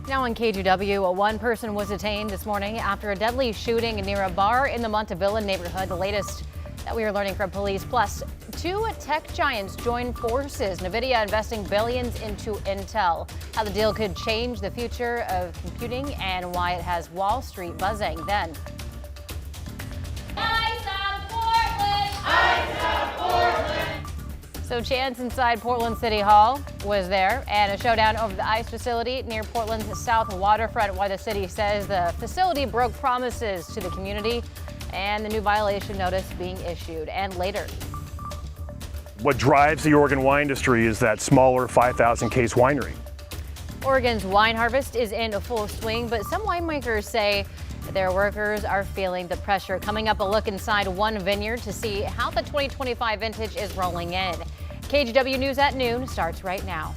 Now on KGW, one person was detained this morning after a deadly shooting near a bar in the Montevilla neighborhood. The latest that we are learning from police. Plus, two tech giants join forces. NVIDIA investing billions into Intel. How the deal could change the future of computing and why it has Wall Street buzzing. Then. So chance inside Portland City Hall was there, and a showdown over the ICE facility near Portland's south waterfront, why the city says the facility broke promises to the community, and the new violation notice being issued. And later. What drives the Oregon wine industry is that smaller 5,000 case winery. Oregon's wine harvest is in full swing, but some winemakers say their workers are feeling the pressure. Coming up, a look inside one vineyard to see how the 2025 vintage is rolling in. KGW News at noon starts right now.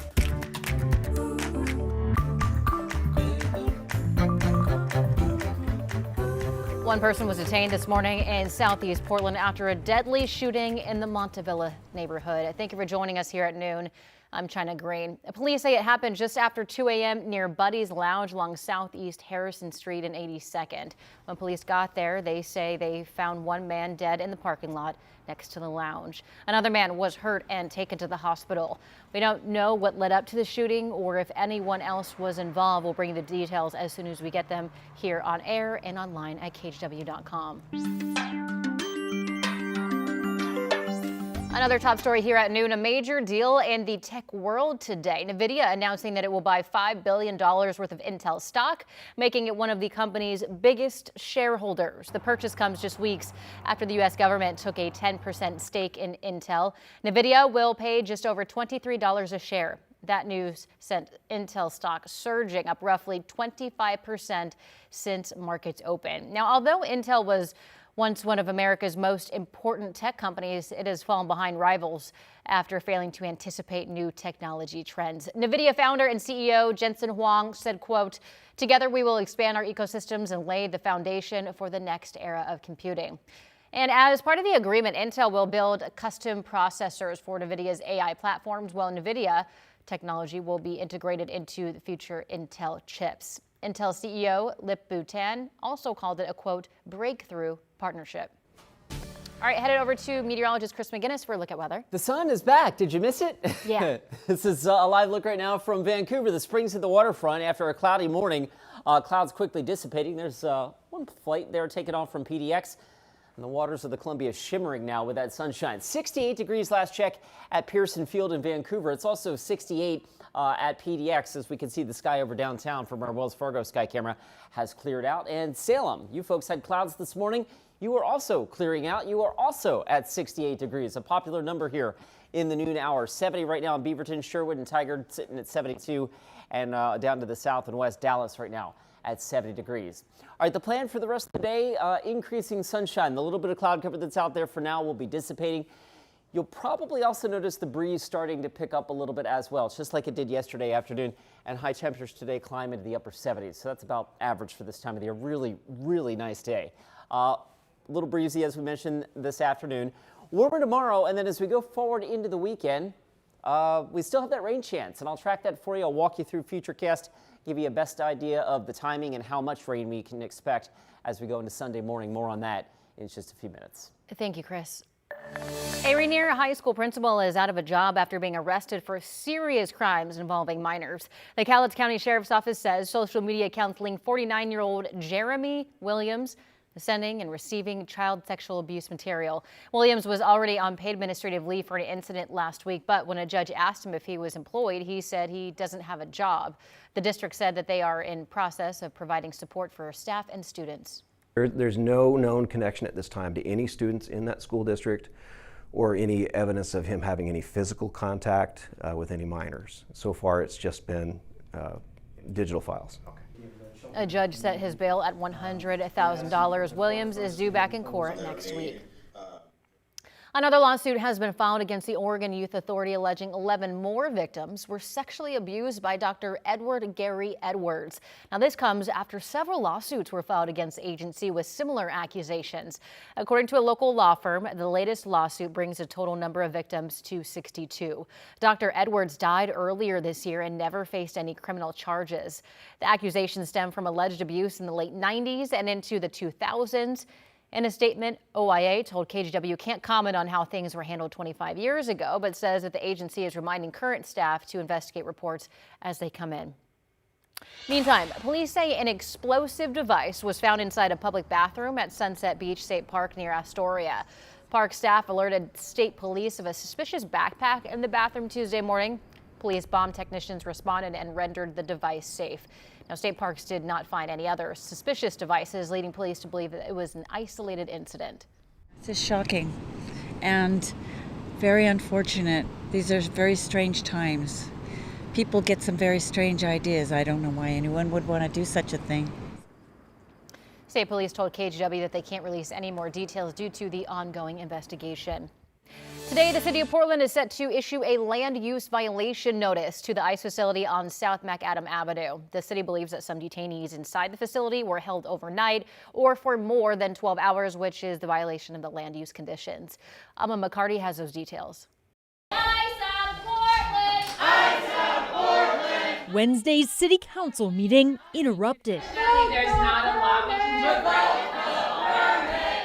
One person was detained this morning in southeast Portland after a deadly shooting in the Montevilla neighborhood. Thank you for joining us here at noon. I'm China Green. Police say it happened just after 2 a.m. near Buddy's Lounge along Southeast Harrison Street and 82nd. When police got there, they say they found one man dead in the parking lot next to the lounge. Another man was hurt and taken to the hospital. We don't know what led up to the shooting or if anyone else was involved. We'll bring you the details as soon as we get them here on air and online at KGW.com. Another top story here at noon, a major deal in the tech world today. NVIDIA announcing that it will buy $5 billion worth of Intel stock, making it one of the company's biggest shareholders. The purchase comes just weeks after the U.S. government took a 10% stake in Intel. NVIDIA will pay just over $23 a share. That news sent Intel stock surging up roughly 25% since markets open. Now, although Intel was once one of America's most important tech companies, it has fallen behind rivals after failing to anticipate new technology trends. NVIDIA founder and CEO Jensen Huang said, quote, "Together we will expand our ecosystems and lay the foundation for the next era of computing." And as part of the agreement, Intel will build custom processors for NVIDIA's AI platforms, while NVIDIA technology will be integrated into the future Intel chips. Intel CEO Lip-Bu Tan also called it a, quote, breakthrough partnership. All right, headed over to meteorologist Chris McGinnis for a look at weather. The sun is back. Did you miss it? Yeah. This is a live look right now from Vancouver. The spring's at the waterfront after a cloudy morning. Clouds quickly dissipating. There's one flight there taking off from PDX. And the waters of the Columbia shimmering now with that sunshine. 68 degrees last check at Pearson Field in Vancouver. It's also 68 at PDX, as we can see the sky over downtown from our Wells Fargo sky camera has cleared out. And Salem, you folks had clouds this morning. You are also clearing out. You are also at 68 degrees, a popular number here in the noon hour. 70 right now in Beaverton, Sherwood, and Tigard sitting at 72, and down to the south and west, Dallas right now at 70 degrees. All right, the plan for the rest of the day, increasing sunshine. The little bit of cloud cover that's out there for now will be dissipating. You'll probably also notice the breeze starting to pick up a little bit as well, just like it did yesterday afternoon, and high temperatures today climb into the upper 70s. So that's about average for this time of the year. Really, really nice day. A little breezy, as we mentioned, this afternoon. Warmer tomorrow, and then as we go forward into the weekend, we still have that rain chance, and I'll track that for you. I'll walk you through Futurecast, give you a best idea of the timing and how much rain we can expect as we go into Sunday morning. More on that in just a few minutes. Thank you, Chris. A Rainier High School principal is out of a job after being arrested for serious crimes involving minors. The Cowlitz County Sheriff's Office says social media counseling 49-year-old Jeremy Williams sending and receiving child sexual abuse material. Williams was already on paid administrative leave for an incident last week, but when a judge asked him if he was employed, he said he doesn't have a job. The district said that they are in process of providing support for staff and students. There's no known connection at this time to any students in that school district or any evidence of him having any physical contact with any minors. So far, it's just been digital files. A judge set his bail at $100,000. Williams is due back in court next week. Another lawsuit has been filed against the Oregon Youth Authority alleging 11 more victims were sexually abused by Dr. Edward Gary Edwards. Now, this comes after several lawsuits were filed against the agency with similar accusations. According to a local law firm, the latest lawsuit brings the total number of victims to 62. Dr. Edwards died earlier this year and never faced any criminal charges. The accusations stem from alleged abuse in the late 90s and into the 2000s. In a statement, OIA told KGW can't comment on how things were handled 25 years ago, but says that the agency is reminding current staff to investigate reports as they come in. Meantime, police say an explosive device was found inside a public bathroom at Sunset Beach State Park near Astoria. Park staff alerted state police of a suspicious backpack in the bathroom Tuesday morning. Police bomb technicians responded and rendered the device safe. Now, state parks did not find any other suspicious devices, leading police to believe that it was an isolated incident. This is shocking and very unfortunate. These are very strange times. People get some very strange ideas. I don't know why anyone would want to do such a thing. State police told KGW that they can't release any more details due to the ongoing investigation. Today, the city of Portland is set to issue a land use violation notice to the ICE facility on South McAdam Avenue. The city believes that some detainees inside the facility were held overnight or for more than 12 hours, which is the violation of the land use conditions. Alma McCarty has those details. Wednesday's city council meeting interrupted. There's not a lot we can do right now.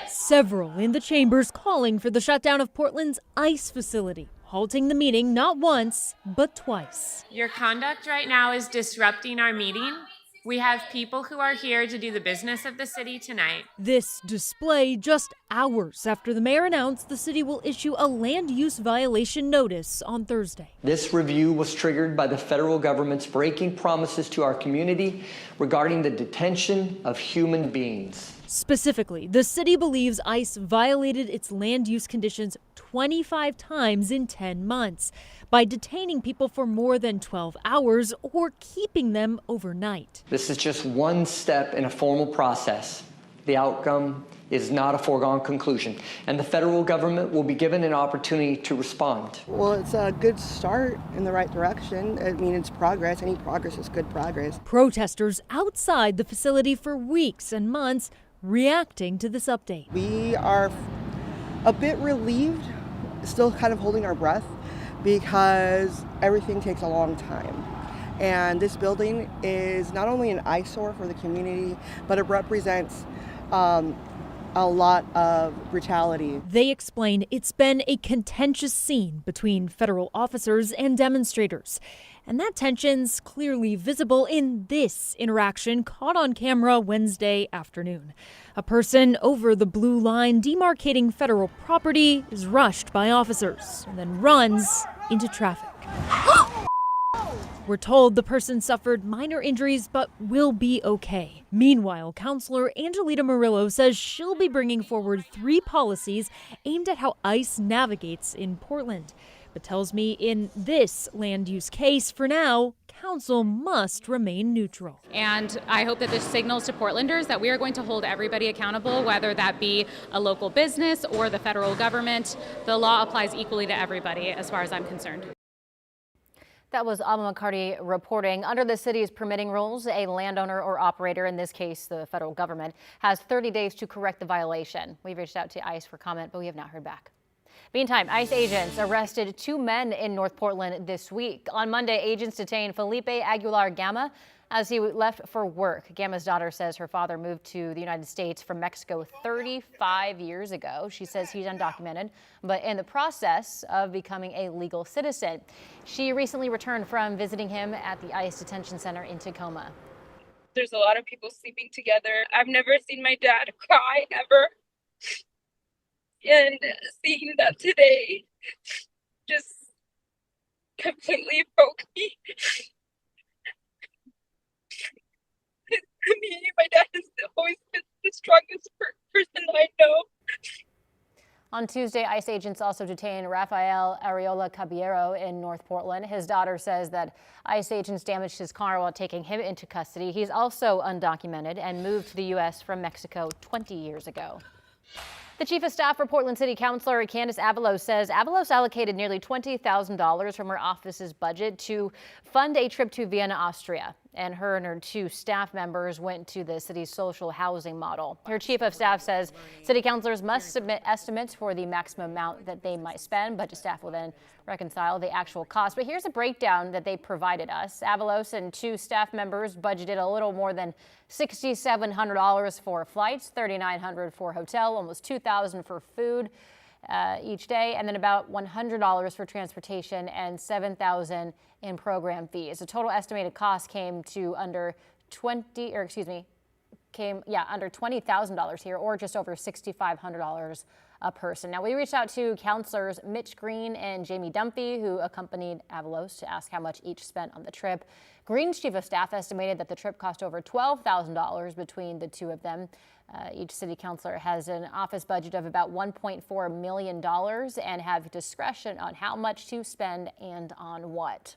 Several in the chambers calling for the shutdown of Portland's ICE facility, halting the meeting not once, but twice. Your conduct right now is disrupting our meeting. We have people who are here to do the business of the city tonight. This display just hours after the mayor announced the city will issue a land use violation notice on Thursday. This review was triggered by the federal government's breaking promises to our community regarding the detention of human beings. Specifically, the city believes ICE violated its land use conditions 25 times in 10 months by detaining people for more than 12 hours or keeping them overnight. This is just one step in a formal process. The outcome is not a foregone conclusion, and the federal government will be given an opportunity to respond. Well, it's a good start in the right direction. I mean, it's progress. Any progress is good progress. Protesters outside the facility for weeks and months reacting to this update. We are a bit relieved, still kind of holding our breath because everything takes a long time. And this building is not only an eyesore for the community, but it represents a lot of brutality. They explain it's been a contentious scene between federal officers and demonstrators. And that tension's clearly visible in this interaction caught on camera Wednesday afternoon. A person over the blue line demarcating federal property is rushed by officers and then runs into traffic. We're told the person suffered minor injuries but will be okay. Meanwhile, Councilor Angelita Murillo says she'll be bringing forward 3 policies aimed at how ICE navigates in Portland. But tells me in this land use case, for now, council must remain neutral. And I hope that this signals to Portlanders that we are going to hold everybody accountable, whether that be a local business or the federal government. The law applies equally to everybody as far as I'm concerned. That was Alma McCarty reporting. Under the city's permitting rules, a landowner or operator, in this case the federal government, has 30 days to correct the violation. We've reached out to ICE for comment, but we have not heard back. Meantime, ICE agents arrested 2 men in North Portland this week. On Monday, agents detained Felipe Aguilar Gama as he left for work. Gama's daughter says her father moved to the United States from Mexico 35 years ago. She says he's undocumented, but in the process of becoming a legal citizen. She recently returned from visiting him at the ICE detention center in Tacoma. There's a lot of people sleeping together. I've never seen my dad cry ever. And seeing that today just completely broke me. I mean, my dad has always been the strongest person I know. On Tuesday, ICE agents also detained Rafael Arreola Caballero in North Portland. His daughter says that ICE agents damaged his car while taking him into custody. He's also undocumented and moved to the U.S. from Mexico 20 years ago. The chief of staff for Portland City Councilor Candace Avalos says Avalos allocated nearly $20,000 from her office's budget to fund a trip to Vienna, Austria. And her 2 staff members went to the city's social housing model. Her chief of staff says city councilors must submit estimates for the maximum amount that they might spend. Budget staff will then reconcile the actual cost. But here's a breakdown that they provided us. Avalos and 2 staff members budgeted a little more than $6,700 for flights, $3,900 for hotel, almost $2,000 for food each day, and then about $100 for transportation and $7,000 in program fees. The total estimated cost came to under $20,000 here, or just over $6,500 a person. Now, we reached out to councilors Mitch Green and Jamie Dunphy, who accompanied Avalos, to ask how much each spent on the trip. Green's chief of staff estimated that the trip cost over $12,000 between the 2 of them. Each city councilor has an office budget of about $1.4 million and have discretion on how much to spend and on what.